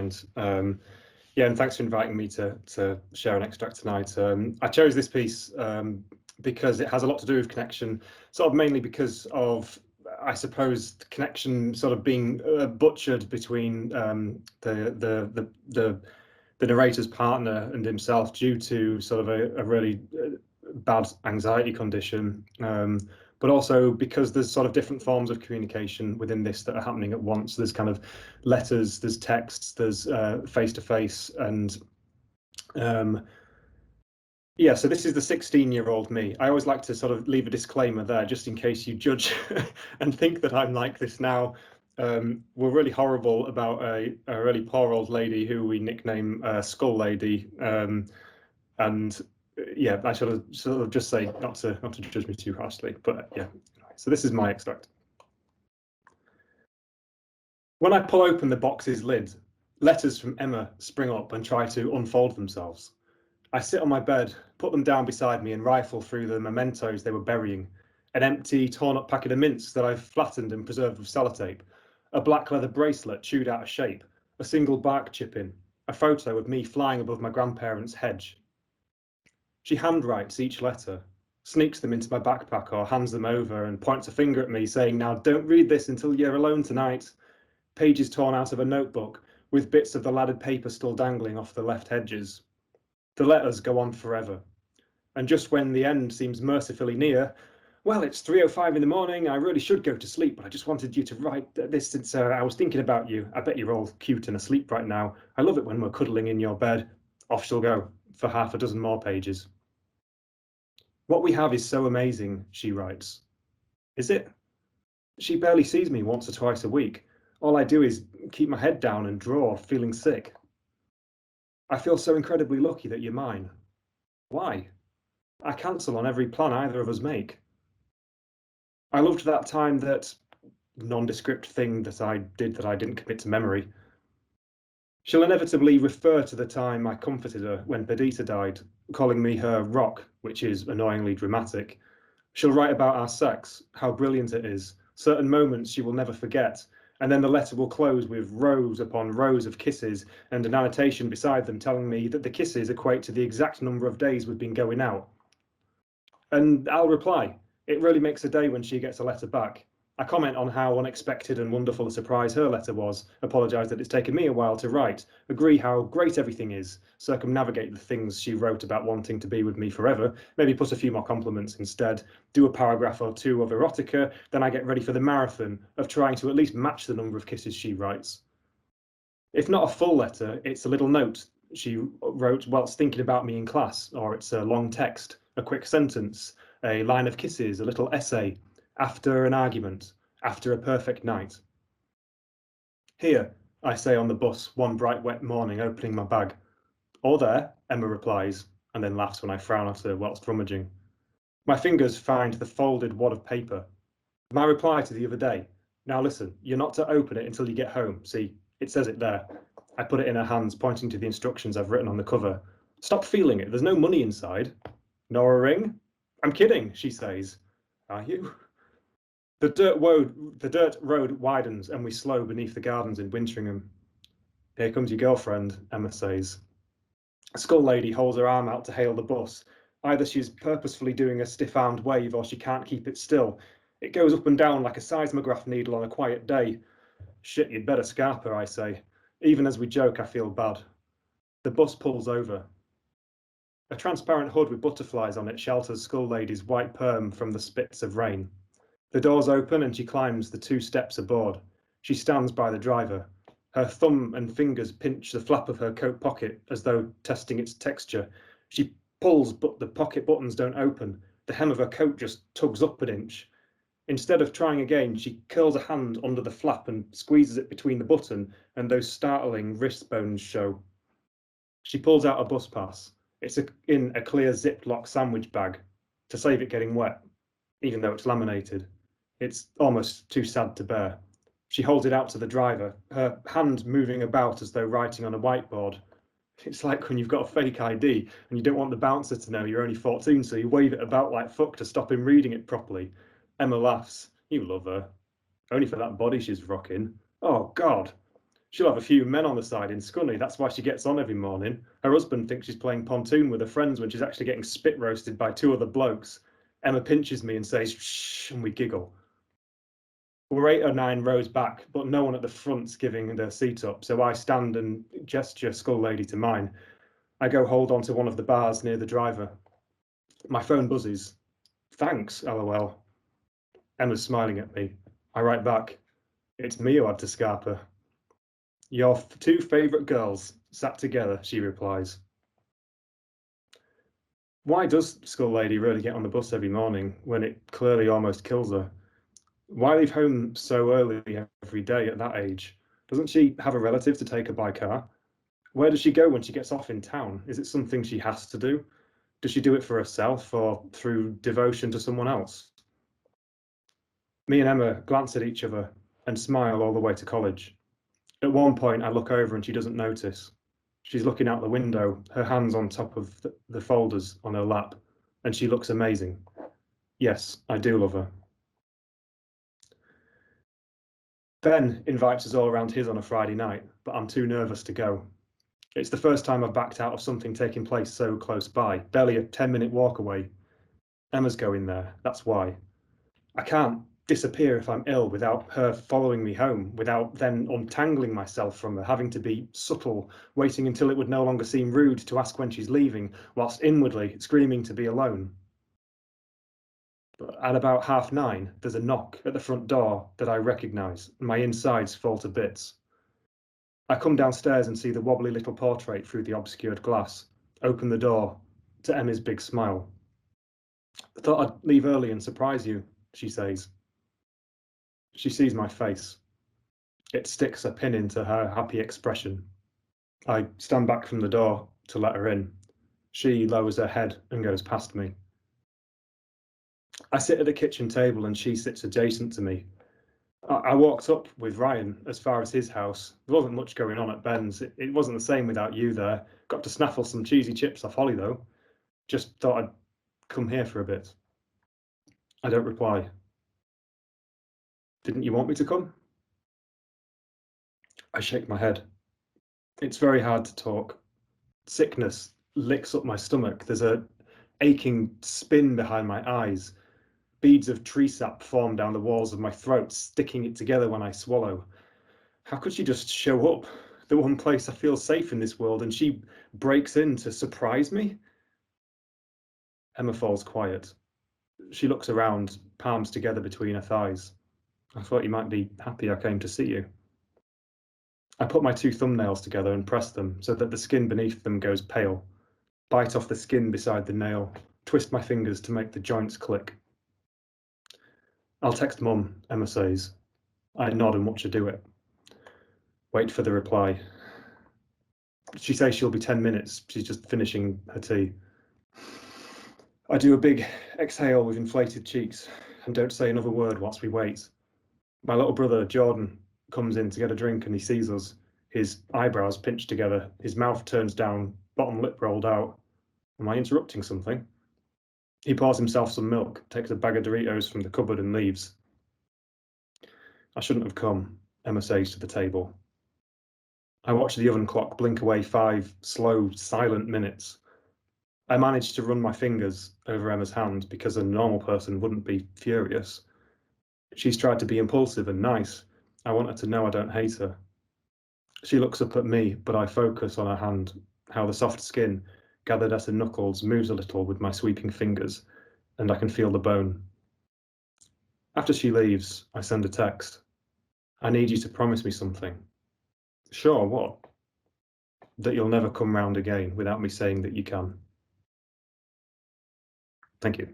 kind. Yeah, and thanks for inviting me to share an extract tonight. I chose this piece because it has a lot to do with connection, sort of mainly because of, I suppose, the connection sort of being butchered between the narrator's partner and himself due to sort of a really bad anxiety condition, but also because there's sort of different forms of communication within this that are happening at once. There's kind of letters, there's texts, there's face-to-face, and yeah, so this is the 16-year-old me. I always like to sort of leave a disclaimer there just in case you judge and think that I'm like this now. We're really horrible about a really poor old lady who we nickname Skull Lady, and yeah, I should have sort of just say not to judge me too harshly, but yeah. So this is my extract. When I pull open the box's lid, letters from Emma spring up and try to unfold themselves. I sit on my bed, put them down beside me and rifle through the mementos they were burying. An empty, torn-up packet of mints that I've flattened and preserved with sellotape. A black leather bracelet chewed out of shape. A single bark chipping. A photo of me flying above my grandparents' hedge. She handwrites each letter, sneaks them into my backpack or hands them over and points a finger at me saying, "Now don't read this until you're alone tonight." Pages torn out of a notebook with bits of the laddered paper still dangling off the left edges. The letters go on forever. And just when the end seems mercifully near, "Well, it's 3:05 in the morning. I really should go to sleep, but I just wanted you to write this since I was thinking about you. I bet you're all cute and asleep right now. I love it when we're cuddling in your bed." Off she'll go for half a dozen more pages. "What we have is so amazing," she writes. Is it? She barely sees me once or twice a week. All I do is keep my head down and draw, feeling sick. "I feel so incredibly lucky that you're mine." Why? I cancel on every plan either of us make. I loved that time, that nondescript thing that I did that I didn't commit to memory. She'll inevitably refer to the time I comforted her when Perdita died, calling me her rock, which is annoyingly dramatic. She'll write about our sex, how brilliant it is, certain moments she will never forget, and then the letter will close with rows upon rows of kisses and an annotation beside them telling me that the kisses equate to the exact number of days we've been going out. And I'll reply, it really makes a day when she gets a letter back. I comment on how unexpected and wonderful a surprise her letter was, apologise that it's taken me a while to write, agree how great everything is, circumnavigate the things she wrote about wanting to be with me forever, maybe put a few more compliments instead, do a paragraph or two of erotica, then I get ready for the marathon of trying to at least match the number of kisses she writes. If not a full letter, it's a little note she wrote whilst thinking about me in class, or it's a long text, a quick sentence, a line of kisses, a little essay, after an argument, after a perfect night. "Here," I say on the bus one bright wet morning, opening my bag. "Or there," Emma replies, and then laughs when I frown at her whilst rummaging. My fingers find the folded wad of paper. My reply to the other day. "Now listen, you're not to open it until you get home. See, it says it there." I put it in her hands, pointing to the instructions I've written on the cover. "Stop feeling it, there's no money inside." "Nor a ring?" "I'm kidding," she says. "Are you?" The dirt road widens and we slow beneath the gardens in Wintringham. "Here comes your girlfriend," Emma says. A Skull Lady holds her arm out to hail the bus. Either she's purposefully doing a stiff-armed wave or she can't keep it still. It goes up and down like a seismograph needle on a quiet day. "Shit, you'd better scarp her," I say. Even as we joke, I feel bad. The bus pulls over. A transparent hood with butterflies on it shelters Skull Lady's white perm from the spits of rain. The doors open and she climbs the 2 steps aboard. She stands by the driver. Her thumb and fingers pinch the flap of her coat pocket as though testing its texture. She pulls, but the pocket buttons don't open. The hem of her coat just tugs up an inch. Instead of trying again, she curls a hand under the flap and squeezes it between the button, and those startling wrist bones show. She pulls out a bus pass. It's in a clear Ziploc sandwich bag to save it getting wet, even though it's laminated. It's almost too sad to bear. She holds it out to the driver, her hand moving about as though writing on a whiteboard. It's like when you've got a fake ID and you don't want the bouncer to know you're only 14, so you wave it about like fuck to stop him reading it properly. Emma laughs. "You love her. Only for that body she's rocking. Oh, God." She'll have a few men on the side in Scunny. That's why she gets on every morning. Her husband thinks she's playing pontoon with her friends when she's actually getting spit roasted by two other blokes. Emma pinches me and says, shh, and we giggle. We're 8 or 9 rows back, but no one at the front's giving their seat up, so I stand and gesture Skull Lady to mine. I go hold on to one of the bars near the driver. My phone buzzes. Thanks, LOL. Emma's smiling at me. I write back, it's me who had to scarp her. Your 2 favourite girls sat together, she replies. Why does Skull Lady really get on the bus every morning when it clearly almost kills her? Why leave home so early every day at that age? Doesn't she have a relative to take her by car? Where does she go when she gets off in town? Is it something she has to do? Does she do it for herself or through devotion to someone else? Me and Emma glance at each other and smile all the way to college. At one point, I look over and she doesn't notice. She's looking out the window, her hands on top of the folders on her lap, and she looks amazing. Yes, I do love her. Ben invites us all around his on a Friday night, but I'm too nervous to go. It's the first time I've backed out of something taking place so close by, barely a 10-minute walk away. Emma's going there, that's why. I can't disappear if I'm ill without her following me home, without then untangling myself from her, having to be subtle, waiting until it would no longer seem rude to ask when she's leaving, whilst inwardly screaming to be alone. But at about 9:30, there's a knock at the front door that I recognise, and my insides fall to bits. I come downstairs and see the wobbly little portrait through the obscured glass, open the door to Emma's big smile. I thought I'd leave early and surprise you, she says. She sees my face. It sticks a pin into her happy expression. I stand back from the door to let her in. She lowers her head and goes past me. I sit at the kitchen table and she sits adjacent to me. I walked up with Ryan as far as his house. There wasn't much going on at Ben's. It wasn't the same without you there. Got to snaffle some cheesy chips off Holly though. Just thought I'd come here for a bit. I don't reply. Didn't you want me to come? I shake my head. It's very hard to talk. Sickness licks up my stomach. There's a aching spin behind my eyes. Beads of tree sap form down the walls of my throat, sticking it together when I swallow. How could she just show up? The one place I feel safe in this world, and she breaks in to surprise me? Emma falls quiet. She looks around, palms together between her thighs. I thought you might be happy I came to see you. I put my 2 thumbnails together and press them so that the skin beneath them goes pale. Bite off the skin beside the nail, twist my fingers to make the joints click. I'll text Mum, Emma says. I nod and watch her do it. Wait for the reply. She says she'll be 10 minutes. She's just finishing her tea. I do a big exhale with inflated cheeks and don't say another word whilst we wait. My little brother, Jordan, comes in to get a drink and he sees us. His eyebrows pinched together, his mouth turns down, bottom lip rolled out. Am I interrupting something? He pours himself some milk, takes a bag of Doritos from the cupboard and leaves. I shouldn't have come, Emma says to the table. I watch the oven clock blink away 5 slow, silent minutes. I manage to run my fingers over Emma's hand because a normal person wouldn't be furious. She's tried to be impulsive and nice. I want her to know I don't hate her. She looks up at me, but I focus on her hand, how the soft skin, gathered at her knuckles, moves a little with my sweeping fingers, and I can feel the bone. After she leaves, I send a text. I need you to promise me something. Sure, what? That you'll never come round again without me saying that you can. Thank you.